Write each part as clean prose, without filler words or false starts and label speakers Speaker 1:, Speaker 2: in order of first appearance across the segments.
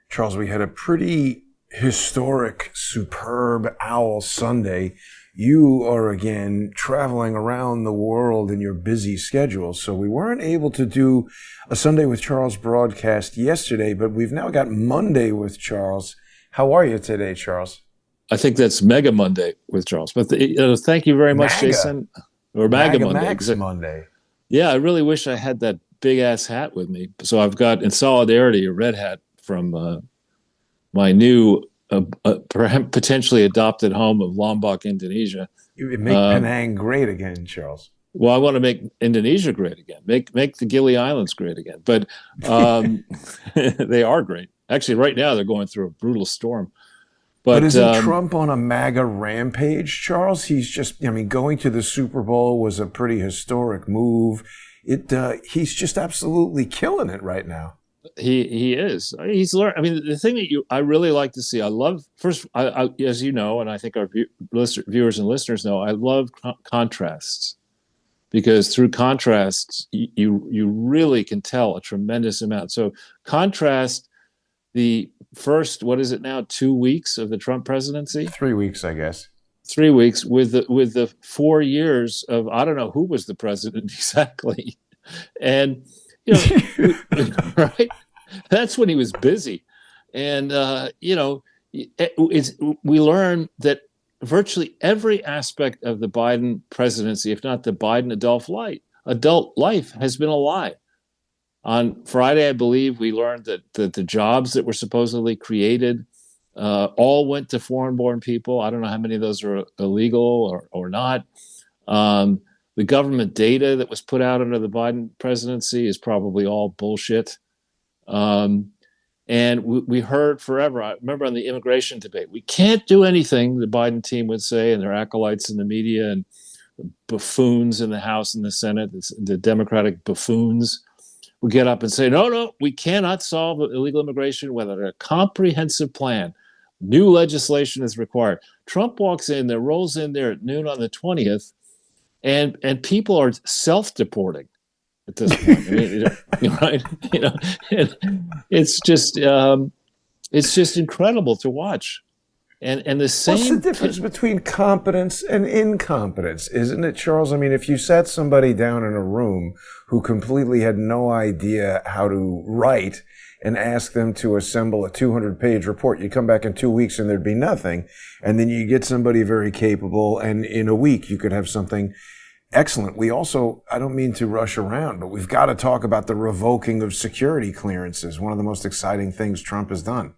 Speaker 1: Charles, we had a pretty historic, superb Owl Sunday. You are again traveling around the world in your busy schedule, so we weren't able to do a Sunday with Charles broadcast yesterday, but we've now got Monday with Charles. How are you today, Charles?
Speaker 2: I think that's Mega Monday with Charles. But thank you very much, Jason. Or Maga Monday.
Speaker 1: Max Monday.
Speaker 2: Yeah, I really wish I had that big-ass hat with me. So I've got, in solidarity, a red hat from my new potentially adopted home of Lombok, Indonesia.
Speaker 1: You would make Penang great again, Charles.
Speaker 2: Well, I want to make Indonesia great again. Make the Gili Islands great again. But they are great. Actually, right now they're going through a brutal storm.
Speaker 1: But isn't Trump on a MAGA rampage, Charles? He's just, going to the Super Bowl was a pretty historic move. He's just absolutely killing it right now.
Speaker 2: He is. He's learned. I mean, the thing that I really like to see, I love, first, I as you know, and I think our viewers and listeners know, I love contrasts. Because through contrasts, you really can tell a tremendous amount. So contrast the first, what is it now, 2 weeks of the Trump presidency?
Speaker 1: 3 weeks, I guess.
Speaker 2: 3 weeks with the 4 years of, I don't know who was the president exactly. And, right? That's when he was busy. And, we learn that virtually every aspect of the Biden presidency, if not the Biden adult life has been a lie. On Friday, I believe we learned that the jobs that were supposedly created all went to foreign-born people. I don't know how many of those are illegal or not. The government data that was put out under the Biden presidency is probably all bullshit. And we heard forever, I remember on the immigration debate, we can't do anything, the Biden team would say, and their acolytes in the media and the buffoons in the House and the Senate, the Democratic buffoons, would get up and say, no, we cannot solve illegal immigration without a comprehensive plan. New legislation is required. Trump walks in there, rolls in there at noon on the 20th, and people are self-deporting at this point. I mean, right? It's just incredible to watch. And the same.
Speaker 1: What's the difference between competence and incompetence, isn't it, Charles? I mean, if you sat somebody down in a room who completely had no idea how to write and asked them to assemble a 200-page report, you come back in 2 weeks and there'd be nothing. And then you get somebody very capable, and in a week you could have something excellent. We also, I don't mean to rush around, but we've got to talk about the revoking of security clearances, one of the most exciting things Trump has done.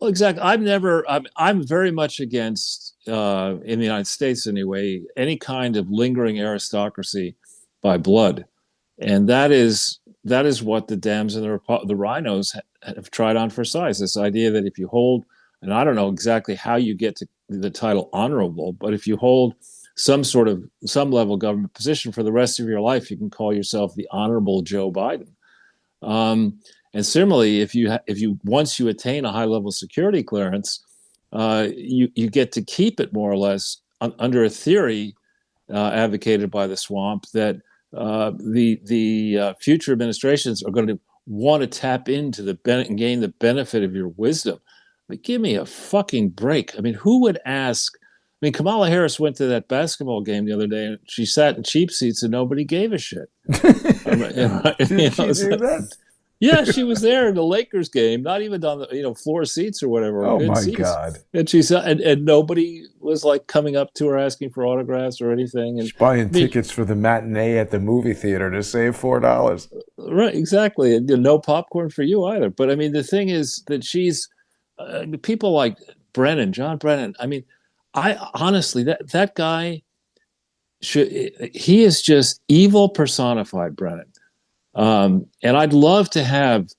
Speaker 2: Well, exactly. I'm very much against, in the United States anyway, any kind of lingering aristocracy by blood. And that is what the Dems and the rhinos have tried on for size. This idea that if you hold, and I don't know exactly how you get to the title honorable, but if you hold some level government position for the rest of your life, you can call yourself the Honorable Joe Biden. And similarly, if you once you attain a high level security clearance, you get to keep it more or less under a theory advocated by the swamp that the future administrations are going to want to tap into and gain the benefit of your wisdom. But give me a fucking break. I mean, who would ask? I mean, Kamala Harris went to that basketball game the other day, and she sat in cheap seats, and nobody gave a shit.
Speaker 1: Did she do that?
Speaker 2: Yeah, she was there in the Lakers game, not even on the floor seats or whatever.
Speaker 1: Oh my
Speaker 2: seats.
Speaker 1: God!
Speaker 2: And she said, and nobody was like coming up to her asking for autographs or anything. And
Speaker 1: she's buying tickets for the matinee at the movie theater to save $4.
Speaker 2: Right, exactly. And no popcorn for you either. But I mean, the thing is that she's people like John Brennan. I mean, I honestly, that guy he is just evil personified, Brennan. And I'd love to have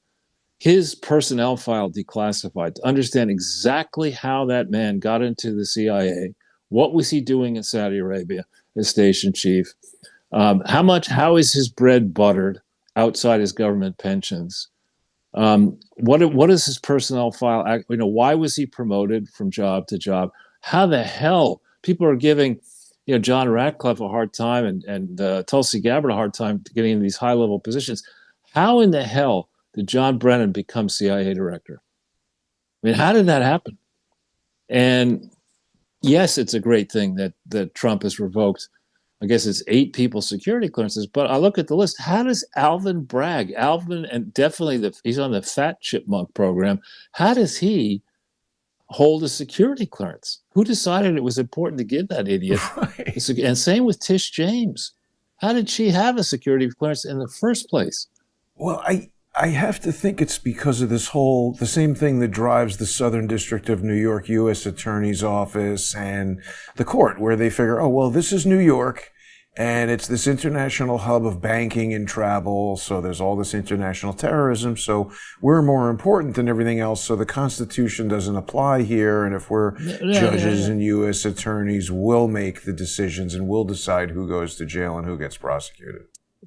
Speaker 2: his personnel file declassified to understand exactly how that man got into the CIA. What was he doing in Saudi Arabia as station chief? How is his bread buttered outside his government pensions? What is his personnel file? Why was he promoted from job to job? How the hell people are giving John Ratcliffe a hard time and Tulsi Gabbard a hard time getting in these high-level positions. How in the hell did John Brennan become CIA director? I mean, how did that happen? And yes, it's a great thing that Trump has revoked, I guess it's 8 people's security clearances. But I look at the list. How does Alvin brag? Alvin, and definitely he's on the Fat Chipmunk program. How does he hold a security clearance? Who decided it was important to give that idiot?
Speaker 1: Right.
Speaker 2: And same with Tish James. How did she have a security clearance in the first place?
Speaker 1: Well, I have to think it's because of the same thing that drives the Southern District of New York U.S. Attorney's Office and the court, where they figure, oh, well, this is New York, and it's this international hub of banking and travel, so there's all this international terrorism, so we're more important than everything else, so the Constitution doesn't apply here, and if we're judges and U.S. attorneys, we'll make the decisions and we'll decide who goes to jail and who gets prosecuted.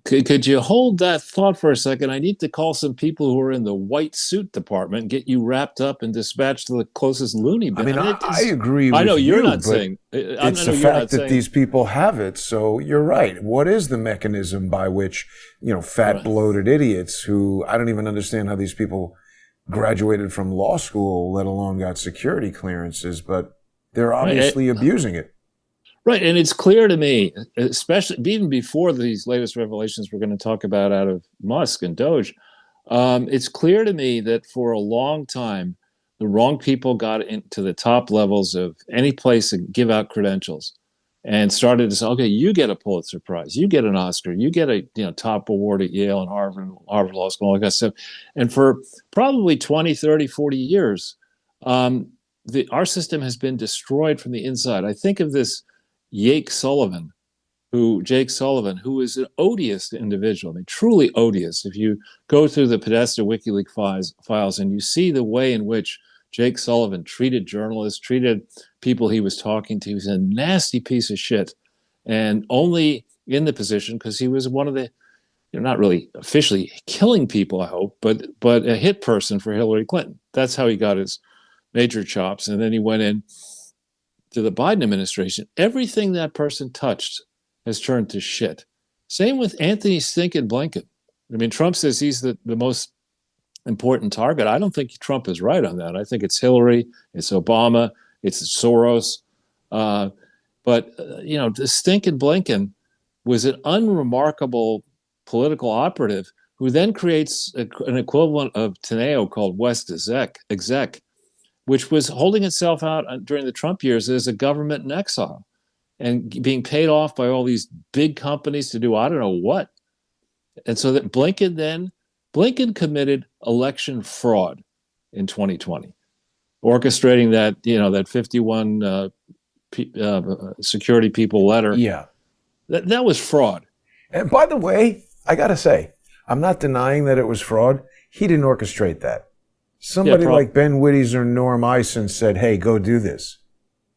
Speaker 2: Could you hold that thought for a second? I need to call some people who are in the white suit department and get you wrapped up and dispatched to the closest loony bin.
Speaker 1: I mean, I agree with you.
Speaker 2: I know you're not saying.
Speaker 1: It's the fact that these people have it. So you're right. What is the mechanism by which, fat, bloated idiots who, I don't even understand how these people graduated from law school, let alone got security clearances, but they're obviously abusing it.
Speaker 2: Right. And it's clear to me, especially even before these latest revelations we're going to talk about out of Musk and DOGE, it's clear to me that for a long time, the wrong people got into the top levels of any place to give out credentials and started to say, okay, you get a Pulitzer Prize, you get an Oscar, you get a top award at Yale and Harvard Law School, all that stuff. And for probably 20, 30, 40 years, our system has been destroyed from the inside. I think of this Jake Sullivan, who is an odious individual. I mean, truly odious. If you go through the Podesta WikiLeaks files and you see the way in which Jake Sullivan treated journalists, treated people he was talking to, he was a nasty piece of shit, and only in the position because he was one of the, not really officially killing people, I hope, but a hit person for Hillary Clinton. That's how he got his major chops, and then he went in to the Biden administration. Everything that person touched has turned to shit. Same with Anthony Stinkin' Blinken. I mean, Trump says he's the most important target. I don't think Trump is right on that. I think it's Hillary, it's Obama, it's Soros. The Stinkin' Blinken was an unremarkable political operative who then creates an equivalent of Teneo called West Exec, which was holding itself out during the Trump years as a government in exile and being paid off by all these big companies to do I don't know what. And so that Blinken committed election fraud in 2020, orchestrating that 51 security people letter.
Speaker 1: Yeah.
Speaker 2: That was fraud.
Speaker 1: And by the way, I got to say, I'm not denying that it was fraud. He didn't orchestrate that. Somebody like Ben Wittes or Norm Eisen said, hey, go do this.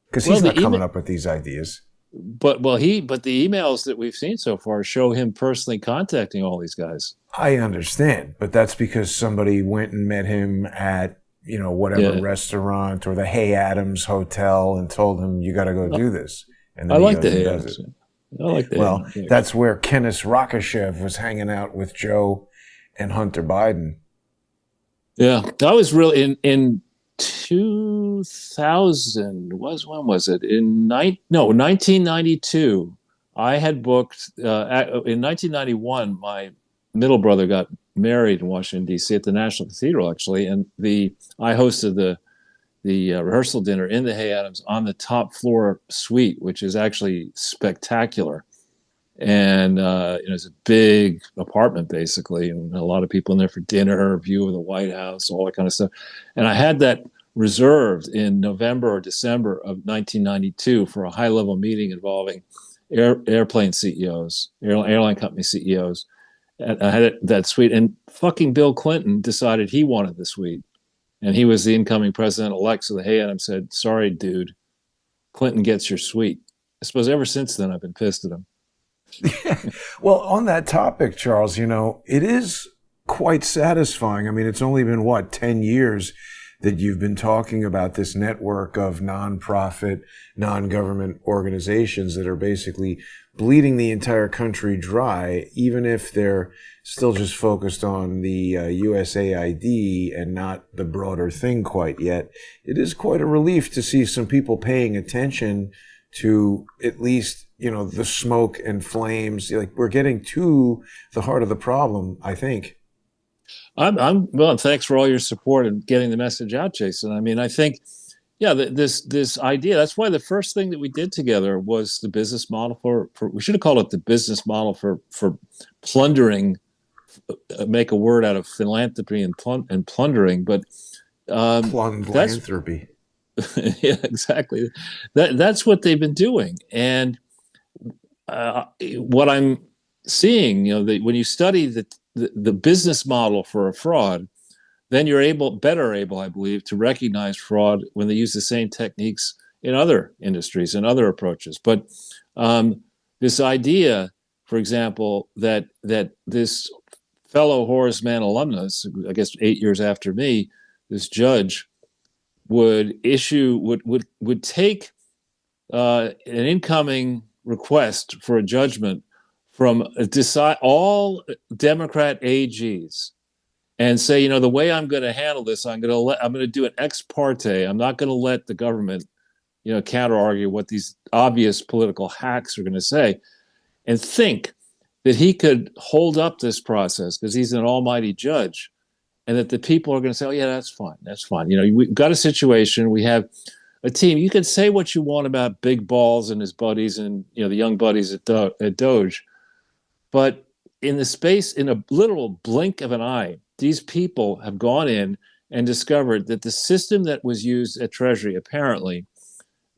Speaker 1: Because he's not coming up with these ideas.
Speaker 2: But the emails that we've seen so far show him personally contacting all these guys.
Speaker 1: I understand, but that's because somebody went and met him at, whatever restaurant or the Hay Adams Hotel and told him, you got to go do this. And then
Speaker 2: I like the Hay Adams.
Speaker 1: Well, that's where Kenneth Rakashev was hanging out with Joe and Hunter Biden. Yeah,
Speaker 2: that was really in 2000. When was it? 1992. I had booked in 1991. My middle brother got married in Washington D.C. at the National Cathedral, actually, and I hosted the rehearsal dinner in the Hay Adams on the top floor suite, which is actually spectacular. And it's a big apartment, basically, and a lot of people in there for dinner, view of the White House, all that kind of stuff. And I had that reserved in November or December of 1992 for a high-level meeting involving airplane CEOs, airline company CEOs. And I had that suite, and fucking Bill Clinton decided he wanted the suite. And he was the incoming president-elect, so the Hay Adams said, sorry, dude, Clinton gets your suite. I suppose ever since then I've been pissed at him.
Speaker 1: Well, on that topic, Charles, it is quite satisfying. I mean, it's only been, 10 years that you've been talking about this network of nonprofit, non-government organizations that are basically bleeding the entire country dry, even if they're still just focused on the USAID and not the broader thing quite yet. It is quite a relief to see some people paying attention to at least, the smoke and flames. Like, we're getting to the heart of the problem, I think.
Speaker 2: Well, thanks for all your support and getting the message out, Jason. I mean, I think, yeah, this idea, that's why the first thing that we did together was the business model for we should have called it the business model for plundering, make a word out of philanthropy and plundering, but
Speaker 1: Philanthropy.
Speaker 2: Yeah, exactly. That's what they've been doing. And what I'm seeing, when you study the business model for a fraud, then you're better able, I believe, to recognize fraud when they use the same techniques in other industries and other approaches. But this idea, for example, that this fellow Horace Mann alumnus, I guess 8 years after me, this judge would take an incoming request for a judgment from all Democrat AGs and say, the way I'm going to handle this, I'm going to do an ex parte. I'm not going to let the government, counter argue what these obvious political hacks are going to say, and think that he could hold up this process because he's an almighty judge, and that the people are going to say, oh yeah, that's fine. That's fine. We've got a situation. We have a team. You can say what you want about Big Balls and his buddies and, the young buddies at DOGE, but in a literal blink of an eye, these people have gone in and discovered that the system that was used at Treasury apparently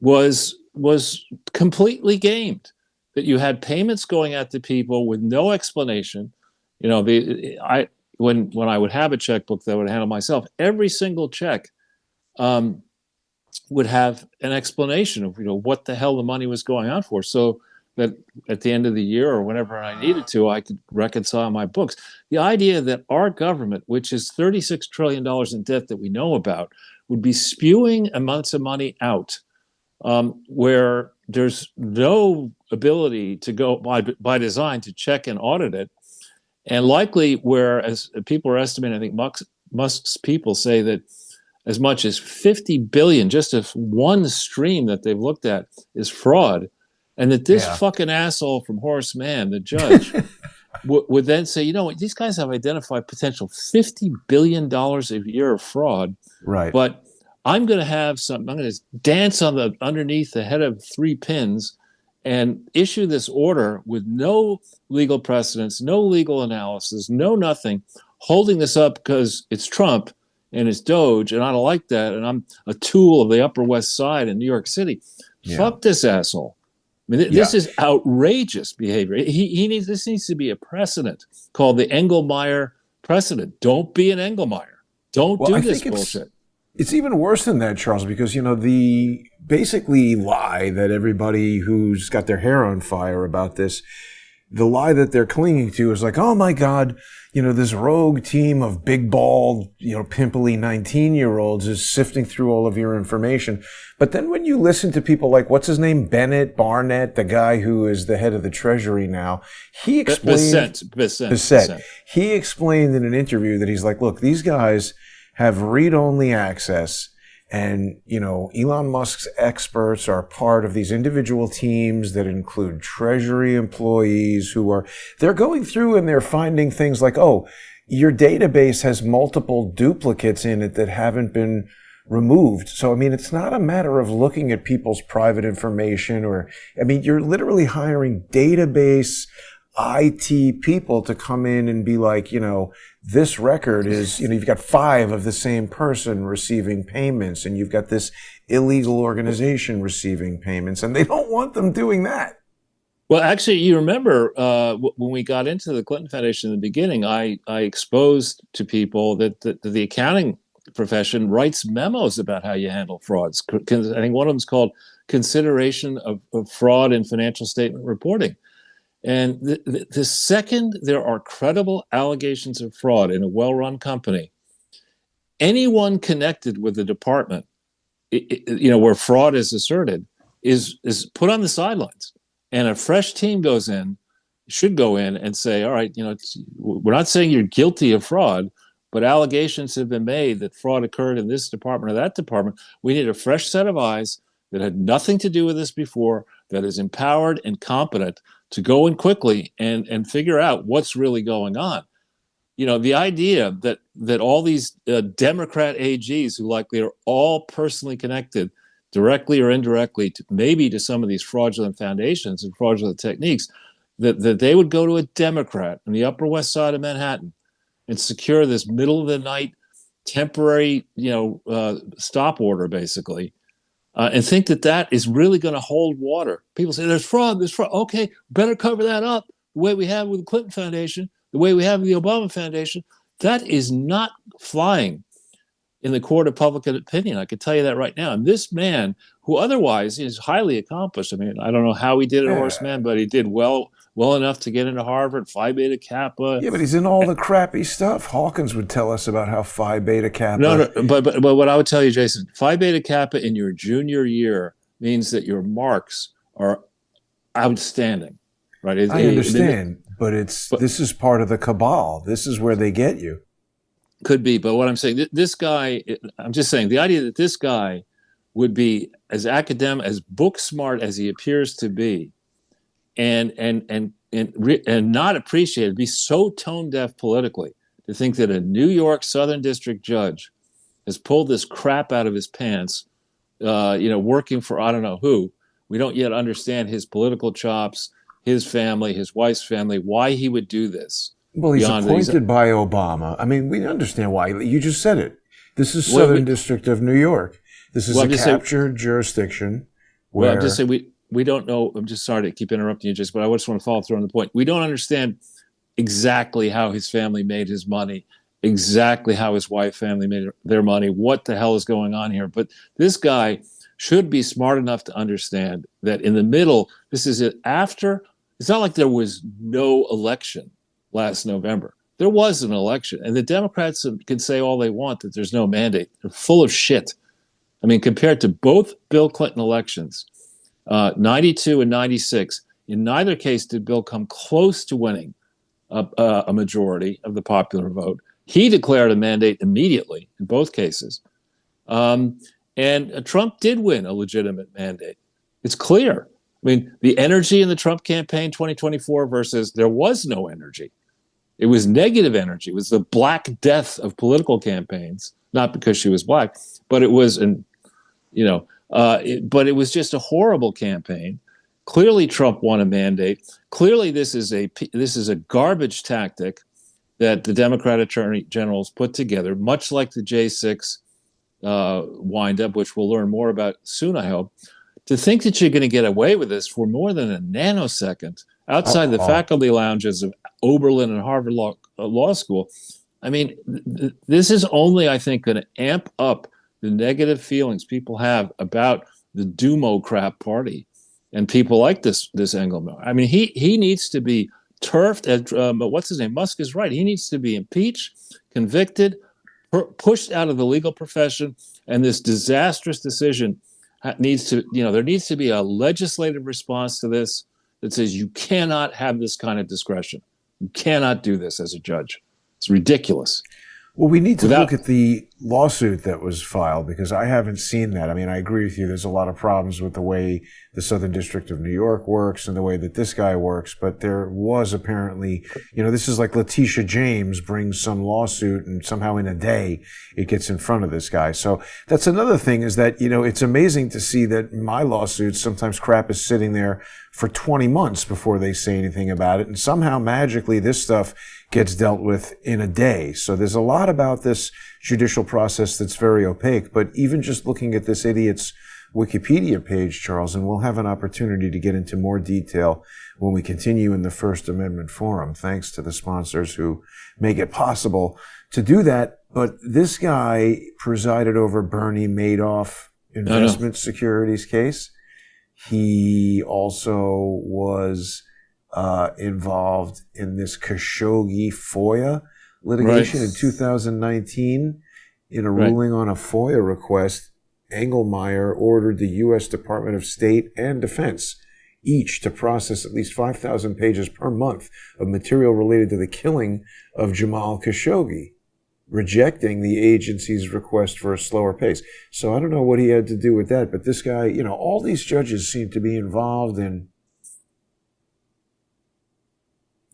Speaker 2: was completely gamed. That you had payments going out to people with no explanation. When I would have a checkbook that I would handle myself, every single check would have an explanation of what the hell the money was going out for, so that at the end of the year or whenever I needed to, I could reconcile my books. The idea that our government, which is $36 trillion in debt that we know about, would be spewing amounts of money out where there's no ability to go by design to check and audit it, and likely where, as people are estimating, I think Musk's people say that as much as 50 billion, just if one stream that they've looked at is fraud, and that this fucking asshole from Horace Mann, the judge, would then say, these guys have identified potential $50 billion a year of fraud.
Speaker 1: Right.
Speaker 2: But I'm going to dance underneath the head of 3 pins and issue this order with no legal precedence, no legal analysis, no nothing, holding this up because it's Trump and it's DOGE, and I don't like that, and I'm a tool of the Upper West Side in New York City. Yeah. Fuck this asshole. I mean, this is outrageous behavior. This needs to be a precedent called the Engelmeyer precedent. Don't be an Engelmeyer. Don't do this bullshit.
Speaker 1: It's even worse than that, Charles, because, the basically lie that everybody who's got their hair on fire about this, the lie that they're clinging to is like, oh my God, this rogue team of big bald, pimply 19-year-olds is sifting through all of your information. But then when you listen to people like, what's his name? Barnett, the guy who is the head of the Treasury now, he explained,
Speaker 2: Bissett.
Speaker 1: He explained in an interview that he's like, look, these guys have read-only access. And, Elon Musk's experts are part of these individual teams that include Treasury employees they're going through and they're finding things like, oh, your database has multiple duplicates in it that haven't been removed. So, it's not a matter of looking at people's private information you're literally hiring database IT people to come in and be like, this record is, you've got 5 of the same person receiving payments, and you've got this illegal organization receiving payments, and they don't want them doing that.
Speaker 2: Well, actually, you remember when we got into the Clinton Foundation in the beginning, I exposed to people that the accounting profession writes memos about how you handle frauds. I think one of them is called Consideration of Fraud in Financial Statement Reporting. And the second there are credible allegations of fraud in a well-run company, anyone connected with the department, where fraud is asserted, is put on the sidelines, and a fresh team should go in and say, all right, we're not saying you're guilty of fraud, but allegations have been made that fraud occurred in this department or that department. We need a fresh set of eyes that had nothing to do with this before, that is empowered and competent to go in quickly and figure out what's really going on. The idea that all these Democrat AGs, who likely are all personally connected, directly or indirectly, to some of these fraudulent foundations and fraudulent techniques, that they would go to a Democrat on the Upper West Side of Manhattan and secure this middle of the night temporary, stop order, basically, and think that is really going to hold water. People say there's fraud. Okay, better cover that up the way we have with the Clinton Foundation, the way we have with the Obama Foundation. That is not flying in the court of public opinion. I can tell you that right now. And this man, who otherwise is highly accomplished, I mean, I don't know how he did at Horseman, but he did well enough to get into Harvard, Phi Beta Kappa.
Speaker 1: Yeah, but he's in all the crappy stuff. Hawkins would tell us about how Phi Beta Kappa.
Speaker 2: No, but what I would tell you, Jason, Phi Beta Kappa in your junior year means that your marks are outstanding, right?
Speaker 1: I understand, but this is part of the cabal. This is where they get you.
Speaker 2: Could be, but what I'm saying, this guy, I'm just saying, the idea that this guy would be as academic, as book smart as he appears to be, and not appreciated, be so tone deaf politically, to think that a New York Southern District judge has pulled this crap out of his pants, working for I don't know who. We don't yet understand his political chops, his family, his wife's family, why he would do this.
Speaker 1: Well, he's appointed by Obama. I mean, we understand why. You just said it. This is Southern District of New York. This is a captured jurisdiction.
Speaker 2: Well, I'm just saying we don't know. I'm just sorry to keep interrupting you, Jason, but I just want to follow through on the point. We don't understand exactly how his family made his money, exactly how his wife family made their money, what the hell is going on here. But this guy should be smart enough to understand that in the middle, this is it after. It's not like there was no election last November. There was an election, and the Democrats can say all they want that there's no mandate. They're full of shit. I mean, compared to both Bill Clinton elections, 92 and 96, in neither case did Bill come close to winning a majority of the popular vote. He declared a mandate immediately in both cases. And Trump did win a legitimate mandate. It's clear. I mean, the energy in the Trump campaign 2024 versus there was no energy. It was negative energy. It was the black death of political campaigns, not because she was black, but it was, but it was just a horrible campaign. Clearly, Trump won a mandate. Clearly, this is a garbage tactic that the Democrat attorney generals put together, much like the J6 windup, which we'll learn more about soon, I hope. To think that you're going to get away with this for more than a nanosecond outside the faculty lounges of Oberlin and Harvard Law School, I mean, this is only, I think, going to amp up the negative feelings people have about the Democrat Party and people like this Engelman. I mean, he needs to be turfed. But what's his name? Musk is right. He needs to be impeached, convicted, pushed out of the legal profession, and this disastrous decision needs to, there needs to be a legislative response to this that says you cannot have this kind of discretion. You cannot do this as a judge. It's ridiculous.
Speaker 1: Well, we need to look at the lawsuit that was filed because I haven't seen that. I mean, I agree with you. There's a lot of problems with the way the Southern District of New York works and the way that this guy works. But there was apparently, this is like Letitia James brings some lawsuit and somehow in a day it gets in front of this guy. So that's another thing is that, it's amazing to see that my lawsuits, sometimes crap is sitting there for 20 months before they say anything about it. And somehow magically this stuff gets dealt with in a day. So there's a lot about this judicial process that's very opaque. But even just looking at this idiot's Wikipedia page, Charles, and we'll have an opportunity to get into more detail when we continue in the First Amendment Forum, thanks to the sponsors who make it possible to do that. But this guy presided over Bernie Madoff investment securities case. He also was involved in this Khashoggi FOIA litigation in 2019. In a
Speaker 2: Right.
Speaker 1: ruling on a FOIA request, Engelmeyer ordered the U.S. Department of State and Defense each to process at least 5,000 pages per month of material related to the killing of Jamal Khashoggi, rejecting the agency's request for a slower pace. So I don't know what he had to do with that, but this guy, all these judges seem to be involved in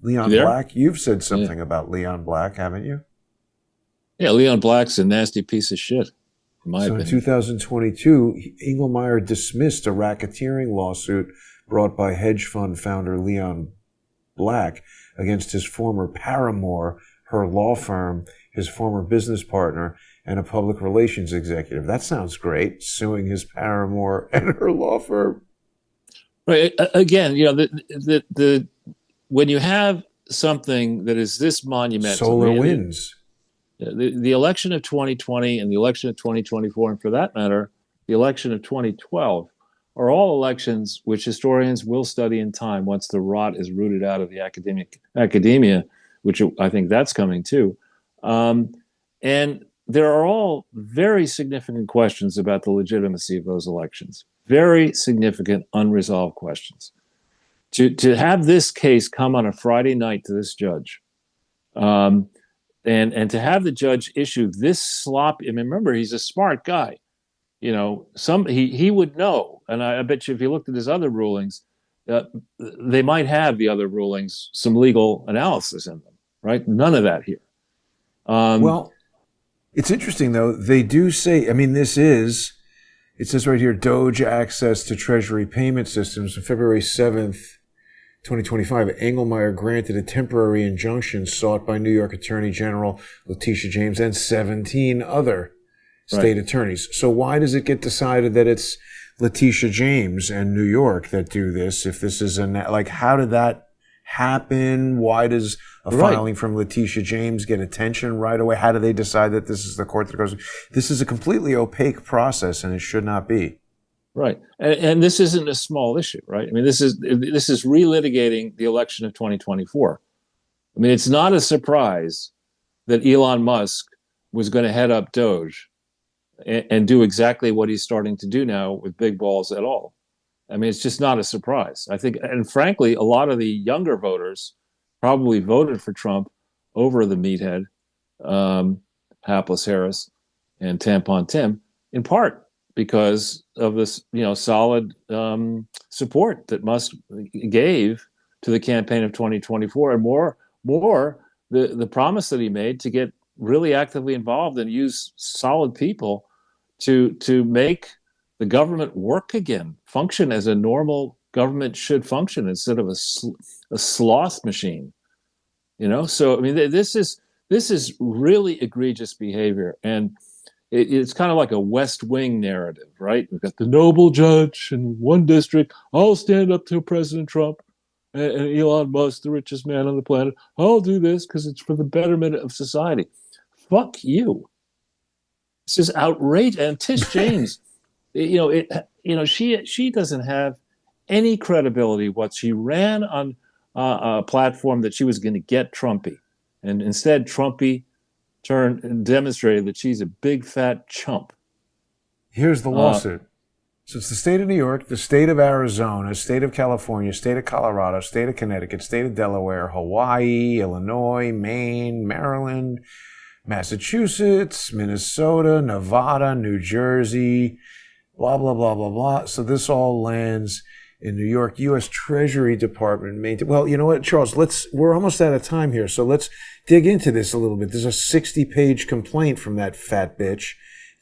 Speaker 1: Leon Black. You've said something about Leon Black, haven't you?
Speaker 2: Yeah, Leon Black's a nasty piece of shit, in my
Speaker 1: So
Speaker 2: opinion.
Speaker 1: in 2022, Engelmeyer dismissed a racketeering lawsuit brought by hedge fund founder Leon Black against his former paramour, her law firm, his former business partner, and a public relations executive. That sounds great, suing his paramour and her law firm.
Speaker 2: Right. Again, when you have something that is this monumental,
Speaker 1: Solar winds.
Speaker 2: The election of 2020 and the election of 2024, and for that matter, the election of 2012, are all elections which historians will study in time once the rot is rooted out of the academia, which I think that's coming too. And there are all very significant questions about the legitimacy of those elections, very significant unresolved questions. To have this case come on a Friday night to this judge, and to have the judge issue this sloppy, I mean, remember, he's a smart guy. He would know, and I bet you if you looked at his other rulings, they might have the other rulings, some legal analysis in them, right? None of that here.
Speaker 1: Well, it's interesting, though. They do say, it says right here, DOGE access to Treasury payment systems. On February 7th, 2025, Engelmeyer granted a temporary injunction sought by New York Attorney General Letitia James and 17 other state attorneys. So why does it get decided that it's Letitia James and New York that do this? If this is how did that happen? Why does a filing from Letitia James get attention right away? How do they decide that this is the court that goes? This is a completely opaque process, and it should not be.
Speaker 2: Right, and this isn't a small issue, right? I mean, this is relitigating the election of 2024. I mean, it's not a surprise that Elon Musk was going to head up DOGE and do exactly what he's starting to do now with big balls et al. I mean, it's just not a surprise. I think, and frankly, a lot of the younger voters probably voted for Trump over the meathead, Hapless Harris, and Tampon Tim, in part because of this, solid support that Musk gave to the campaign of 2024, and more the promise that he made to get really actively involved and use solid people to make the government work again, function as a normal government should function instead of a sloth machine. So I mean, this is really egregious behavior, and it's kind of like a West Wing narrative, right? We've got the noble judge in one district. I'll stand up to President Trump and Elon Musk, the richest man on the planet. I'll do this because it's for the betterment of society. Fuck you. This is outrageous. And Tish James, she doesn't have any credibility. She ran on a platform that she was going to get Trumpy, and instead Trumpy turned and demonstrated that she's a big fat chump.
Speaker 1: Here's the lawsuit. So it's the state of New York, the state of Arizona, state of California, state of Colorado, state of Connecticut, state of Delaware, Hawaii, Illinois, Maine, Maryland, Massachusetts, Minnesota, Nevada, New Jersey, blah, blah, blah, blah, blah. So this all lands in New York. U.S. Treasury Department. Well, you know what, Charles, we're almost out of time here, so let's dig into this a little bit. There's a 60-page complaint from that fat bitch.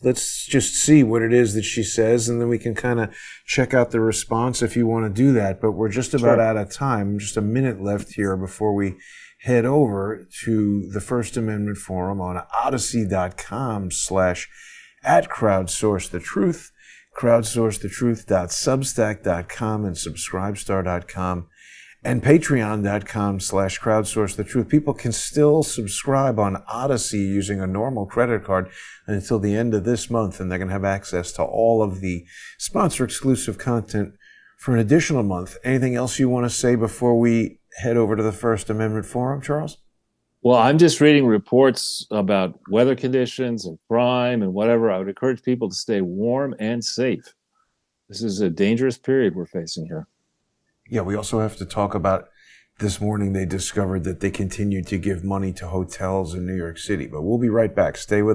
Speaker 1: Let's just see what it is that she says, and then we can kind of check out the response if you want to do that. But we're just about out of time. Just a minute left here before we head over to the First Amendment Forum on odyssey.com/@crowdsourcethetruth, crowdsourcethetruth.substack.com, and subscribestar.com, and patreon.com/crowdsourcethetruth. People can still subscribe on Odyssey using a normal credit card until the end of this month, and they're going to have access to all of the sponsor-exclusive content for an additional month. Anything else you want to say before we head over to the First Amendment Forum, Charles?
Speaker 2: Well, I'm just reading reports about weather conditions and crime and whatever. I would encourage people to stay warm and safe. This is a dangerous period we're facing here.
Speaker 1: Yeah, we also have to talk about this morning they discovered that they continued to give money to hotels in New York City. But we'll be right back. Stay with us.